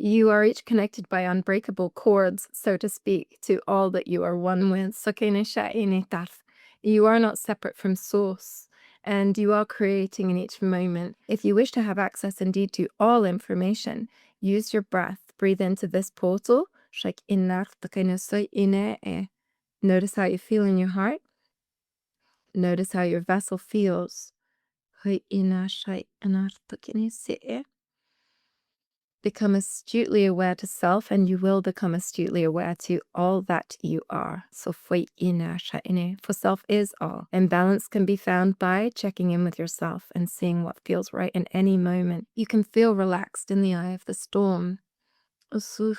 You are each connected by unbreakable cords, so to speak, to all that you are one with. You are not separate from source, and you are creating in each moment. If you wish to have access indeed to all information, use your breath. Breathe into this portal. Notice how you feel in your heart. Notice how your vessel feels. Become astutely aware to self, and you will become astutely aware to all that you are. So for self is all. And balance can be found by checking in with yourself and seeing what feels right in any moment. You can feel relaxed in the eye of the storm. As all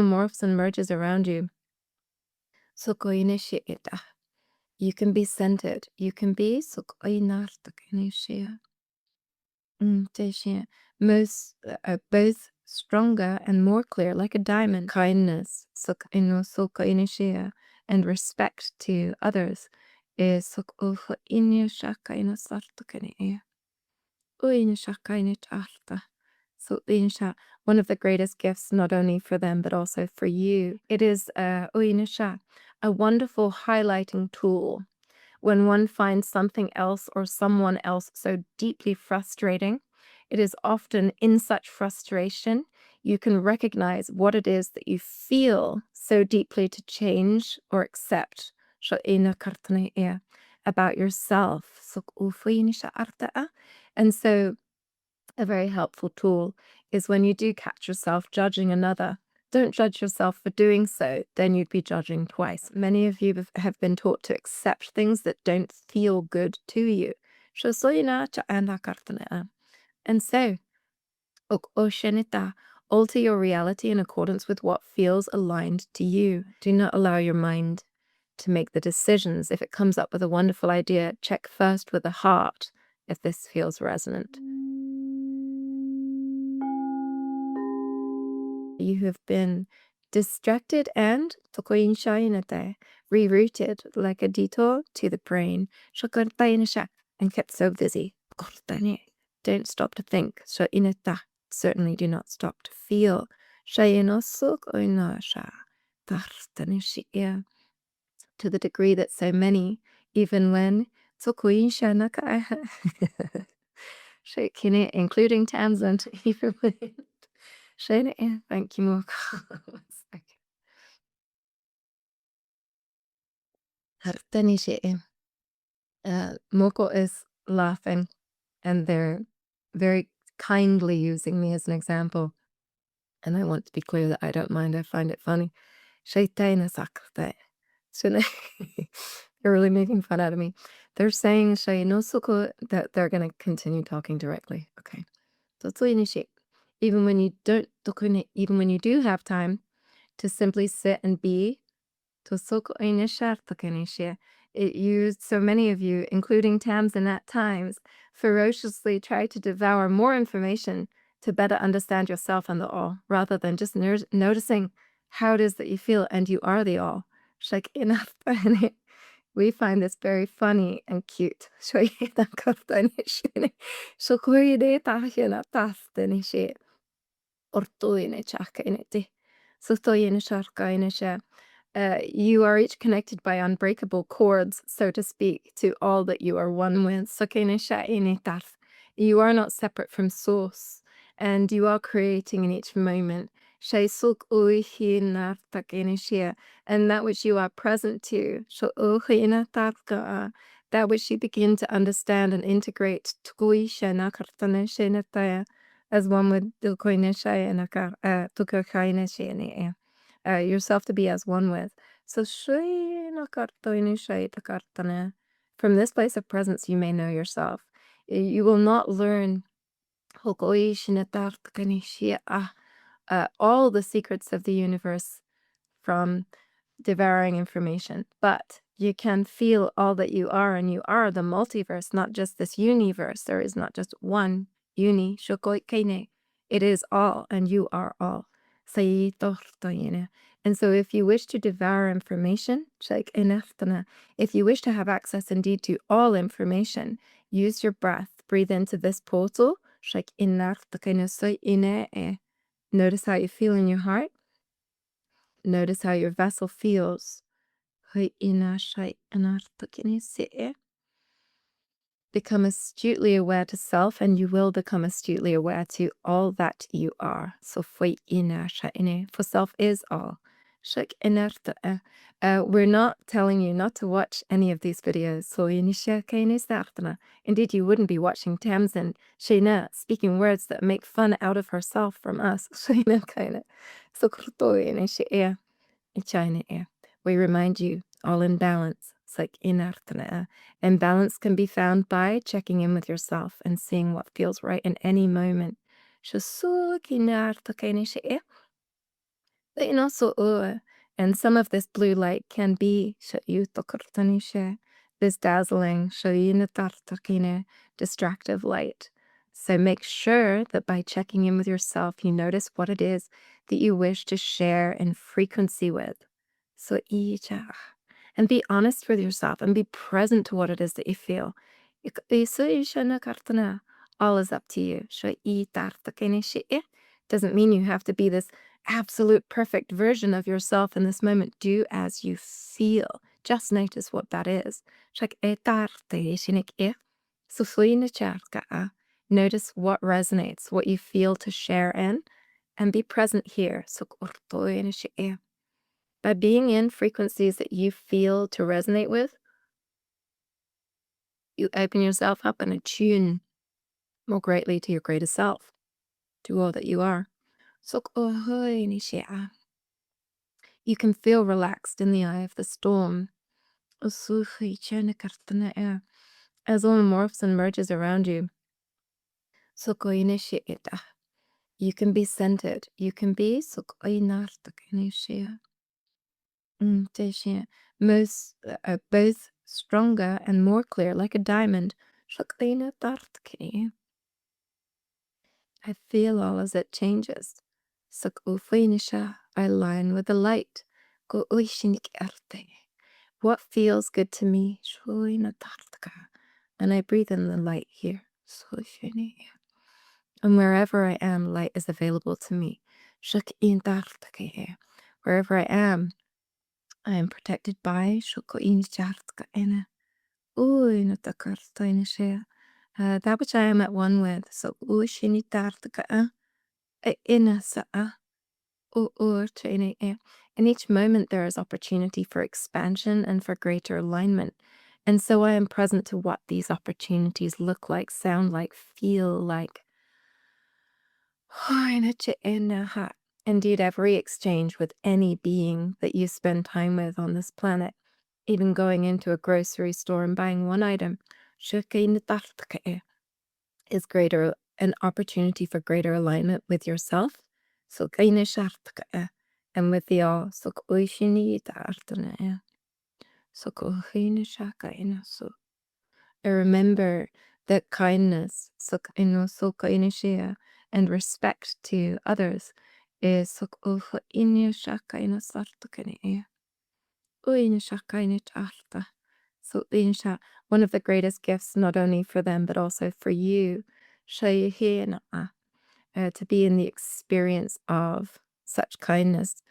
morphs and merges around you. You can be centered. You can be both stronger and more clear, like a diamond. Kindness, and respect to others is one of the greatest gifts, not only for them, but also for you. It is a wonderful highlighting tool. When one finds something else or someone else so deeply frustrating, it is often in such frustration you can recognize what it is that you feel so deeply to change or accept about yourself. And so a very helpful tool is when you do catch yourself judging another. Don't judge yourself for doing so, then you'd be judging twice. Many of you have been taught to accept things that don't feel good to you. And so, alter your reality in accordance with what feels aligned to you. Do not allow your mind to make the decisions. If it comes up with a wonderful idea, check first with the heart if this feels resonant. You have been distracted and rerouted like a detour to the brain and kept so busy. Don't stop to think. Certainly do not stop to feel. To the degree that so many, even when including Tamsin, even when thank you, Morcott. Morcott is laughing, and they're very kindly using me as an example. And I want to be clear that I don't mind. I find it funny. They're really making fun out of me. They're saying that they're going to continue talking directly. Okay. Even when you don't, even when you do have time to simply sit and be, so many of you, including Tamsin at times, ferociously try to devour more information to better understand yourself and the all, rather than just noticing how it is that you feel and you are the all. We find this very funny and cute. You are each connected by unbreakable cords, so to speak, to all that you are one with. You are not separate from source, and you are creating in each moment. And that which you are present to, that which you begin to understand and integrate as one with yourself to be as one with. So from this place of presence, you may know yourself. You will not learn all the secrets of the universe from devouring information, but you can feel all that you are, and you are the multiverse, not just this universe. There is not just one uni. It is all, and you are all. And so if you wish to devour information, if you wish to have access indeed to all information, use your breath. Breathe into this portal. Shake inartakene so ine. Notice how you feel in your heart. Notice how your vessel feels. Hui ina shai inartakene se. Become astutely aware to self, and you will become astutely aware to all that you are. So foi ina sha ine, for self is all. Shik inerte. We're not telling you not to watch any of these videos. So inisha kaine startana. Indeed, you wouldn't be watching Tamsin Shayna speaking words that make fun out of herself from us. Shayna kaine. So kruto inisha ea. China air. We remind you, all in balance. It's like inartana. And balance can be found by checking in with yourself and seeing what feels right in any moment. And some of this blue light can be this dazzling, distractive light. So make sure that by checking in with yourself, you notice what it is that you wish to share in frequency with. So and be honest with yourself and be present to what it is that you feel. All is up to you. Doesn't mean you have to be this absolute perfect version of yourself in this moment. Do as you feel. Just notice what that is. Notice what resonates, what you feel to share in, and be present here. By being in frequencies that you feel to resonate with, you open yourself up and attune more greatly to your greatest self, to all that you are. You can feel relaxed in the eye of the storm. As all morphs and merges around you. You can be centered. You can be most both stronger and more clear, like a diamond. I feel all as it changes. I align with the light. What feels good to me? And I breathe in the light here. And wherever I am, light is available to me. Wherever I am protected by that which I am at one with. So in each moment there is opportunity for expansion and for greater alignment. And so I am present to what these opportunities look like, sound like, feel like. Indeed, every exchange with any being that you spend time with on this planet, even going into a grocery store and buying one item, is greater an opportunity for greater alignment with yourself. And with the all. I remember that kindness and respect to others is one of the greatest gifts, not only for them, but also for you, to be in the experience of such kindness.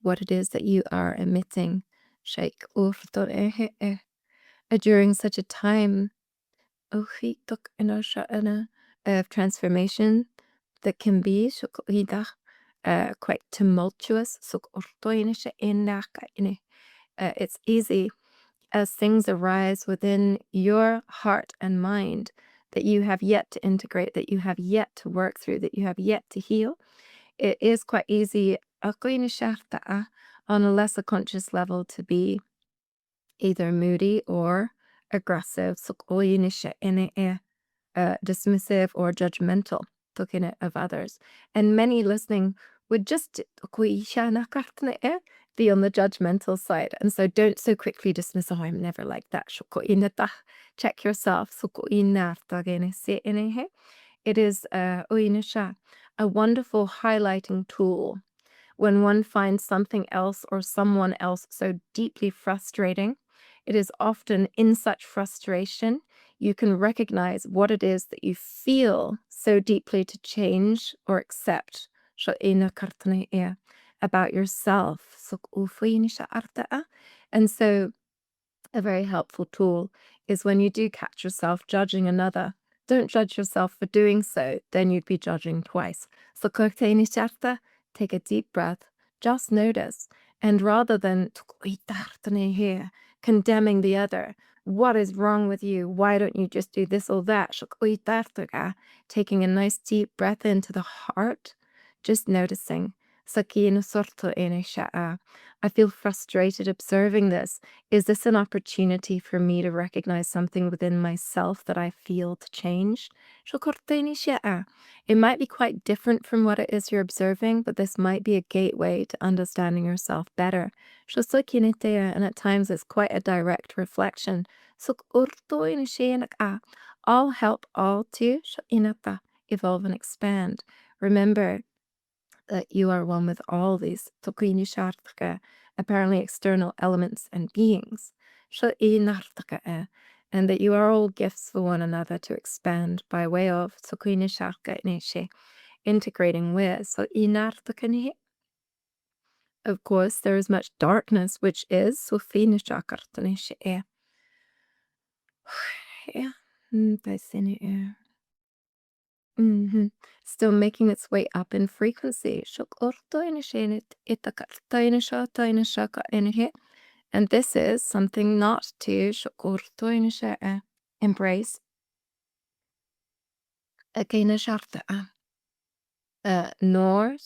What it is that you are emitting during such a time of transformation that can be quite tumultuous. It's easy as things arise within your heart and mind that you have yet to integrate, that you have yet to work through, that you have yet to heal. It is quite easy on a lesser conscious level to be either moody or aggressive, dismissive or judgmental of others. And many listening would just be on the judgmental side. And so don't so quickly dismiss, oh, I'm never like that. Check yourself. It is a wonderful highlighting tool When one finds something else or someone else so deeply frustrating, it is often in such frustration you can recognize what it is that you feel so deeply to change or accept about yourself. And so a very helpful tool is when you do catch yourself judging another. Don't judge yourself for doing so, then you'd be judging twice. So take a deep breath, just notice, and rather than condemning the other, what is wrong with you? Why don't you just do this or that? Taking a nice deep breath into the heart, just noticing. I feel frustrated observing this. Is this an opportunity for me to recognize something within myself that I feel to change? It might be quite different from what it is you're observing, but this might be a gateway to understanding yourself better. And at times it's quite a direct reflection. All help all to evolve and expand. Remember that you are one with all these apparently external elements and beings. And that you are all gifts for one another to expand by way of integrating with. Of course, there is much darkness, which is Mhm. Still making its way up in frequency. And this is something not to embrace. Nor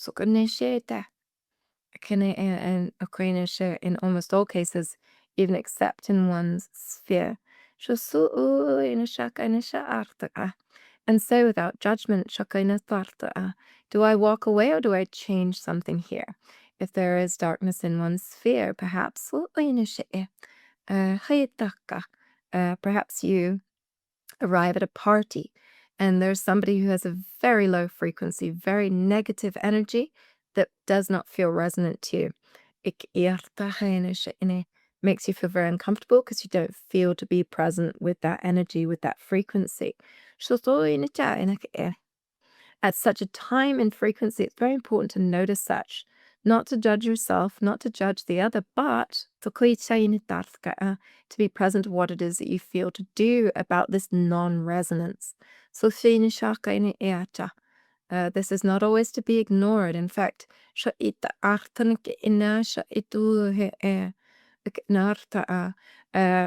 and in almost all cases, even accept in one's sphere. And so without judgment, do I walk away or do I change something here? If there is darkness in one's sphere, perhaps perhaps you arrive at a party and there's somebody who has a very low frequency, very negative energy that does not feel resonant to you. Makes you feel very uncomfortable because you don't feel to be present with that energy, with that frequency. At such a time and frequency, it's very important to notice such, not to judge yourself, not to judge the other, but to be present to what it is that you feel to do about this non-resonance. So this is not always to be ignored. In fact,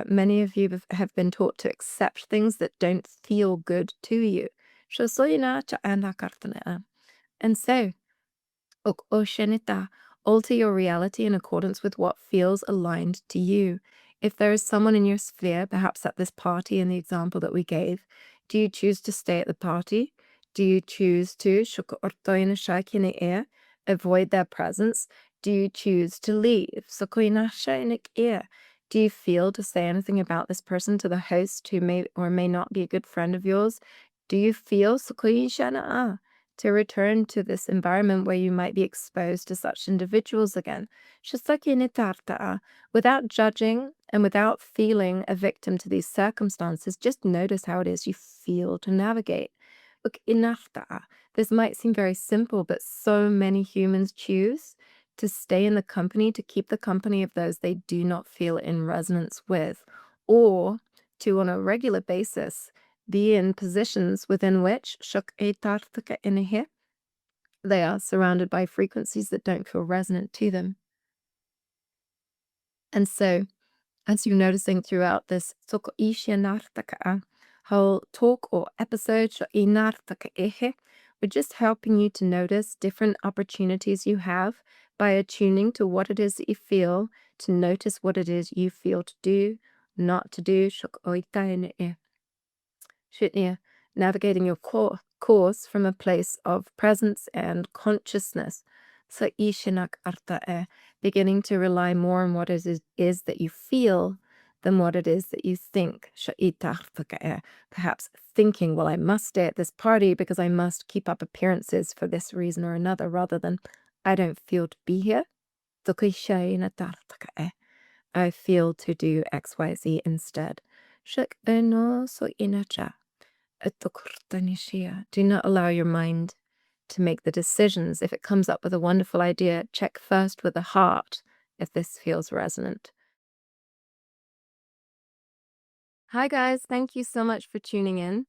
many of you have been taught to accept things that don't feel good to you. And so, alter your reality in accordance with what feels aligned to you. If there is someone in your sphere, perhaps at this party in the example that we gave, do you choose to stay at the party? Do you choose to avoid their presence? Do you choose to leave? Do you feel to say anything about this person to the host who may or may not be a good friend of yours? Do you feel to return to this environment where you might be exposed to such individuals again? Without judging and without feeling a victim to these circumstances, just notice how it is you feel to navigate. This might seem very simple, but so many humans choose to stay in the company, to keep the company of those they do not feel in resonance with, or to, on a regular basis, be in positions within which they are surrounded by frequencies that don't feel resonant to them. And so, as you're noticing throughout this whole talk or episode, we're just helping you to notice different opportunities you have by attuning to what it is that you feel, to notice what it is you feel to do, not to do. Navigating your course from a place of presence and consciousness. So beginning to rely more on what it is that you feel than what it is that you think. Perhaps thinking, well, I must stay at this party because I must keep up appearances for this reason or another, rather than I don't feel to be here. I feel to do XYZ instead. Do not allow your mind to make the decisions. If it comes up with a wonderful idea, check first with the heart if this feels resonant. Hi guys, thank you so much for tuning in.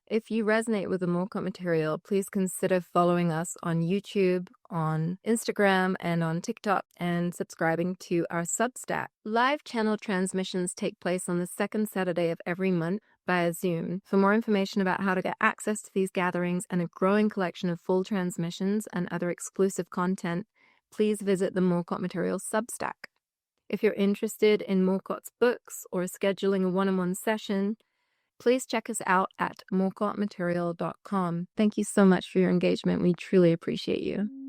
If you resonate with the Morcott material, please consider following us on YouTube, on Instagram, and on TikTok, and subscribing to our Substack. Live channel transmissions take place on the second Saturday of every month via Zoom. For more information about how to get access to these gatherings and a growing collection of full transmissions and other exclusive content, please visit the Morcott material Substack. If you're interested in Morcott's books or scheduling a one-on-one session, please check us out at morcottmaterial.com. Thank you so much for your engagement. We truly appreciate you.